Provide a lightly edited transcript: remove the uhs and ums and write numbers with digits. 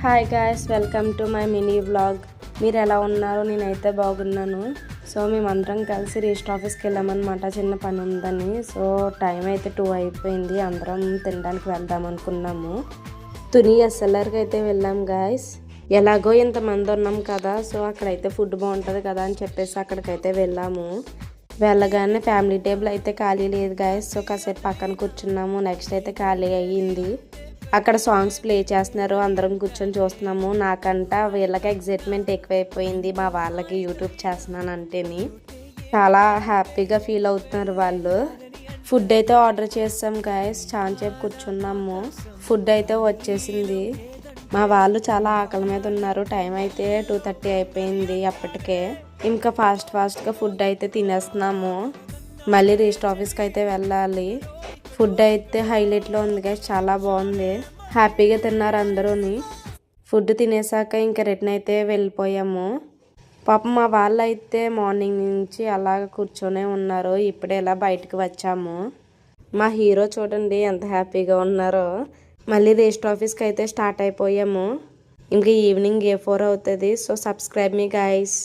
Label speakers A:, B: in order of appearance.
A: Hi guys, welcome to my mini vlog. మీరు ఎలా ఉన్నారు? నేనైతే బాగున్నాను. సో మేమందరం కలిసి రిజిస్టర్ ఆఫీస్కి వెళ్ళామన్నమాట, చిన్న పని ఉందని. సో టైం అయితే 2 అయిపోయింది. అందరం తినడానికి వెళ్దాం అనుకున్నాము. తుని ఎస్ఎల్ఆర్కి అయితే వెళ్ళాం గాయస్. ఎలాగో ఇంతమంది ఉన్నాం కదా, సో అక్కడైతే ఫుడ్ బాగుంటుంది కదా అని చెప్పేసి అక్కడికైతే వెళ్ళాము. వెళ్ళగానే ఫ్యామిలీ టేబుల్ అయితే ఖాళీ లేదు గాయస్. సో కాసేపు పక్కన కూర్చున్నాము. నెక్స్ట్ అయితే ఖాళీ అయ్యింది. అక్కడ సాంగ్స్ ప్లే చేస్తున్నారు, అందరం కూర్చొని చూస్తున్నాము. నాకంట వీళ్ళకి ఎగ్జైట్మెంట్ ఎక్కువైపోయింది, మా వాళ్ళకి యూట్యూబ్ చేస్తున్నాను అంటేని. చాలా హ్యాపీగా ఫీల్ అవుతున్నారు వాళ్ళు. ఫుడ్ అయితే ఆర్డర్ చేస్తాం గాయస్. చాలాసేపు కూర్చున్నాము. ఫుడ్ అయితే వచ్చేసింది. మా వాళ్ళు చాలా ఆకలి మీద ఉన్నారు. టైం అయితే 2:30 అయిపోయింది అప్పటికే. ఇంకా ఫాస్ట్గా ఫుడ్ అయితే తినేస్తున్నాము. మళ్ళీ రిజిస్టర్ ఆఫీస్కి అయితే వెళ్ళాలి. ఫుడ్ అయితే హైలైట్లో ఉంది గైస్, చాలా బాగుంది. హ్యాపీగా తిన్నారు అందరూని. ఫుడ్ తినేసాక ఇంకా రిటర్న్ అయితే వెళ్ళిపోయాము. పాపం మా వాళ్ళు అయితే మార్నింగ్ నుంచి అలాగ కూర్చొనే ఉన్నారు. ఇప్పుడే ఇలా బయటకు వచ్చాము. మా హీరో చూడండి ఎంత హ్యాపీగా ఉన్నారో. మళ్ళీ రిజిస్టర్ ఆఫీస్కి అయితే స్టార్ట్ అయిపోయాము. ఇంకా ఈవినింగ్ A4 అవుతుంది. So subscribe me guys.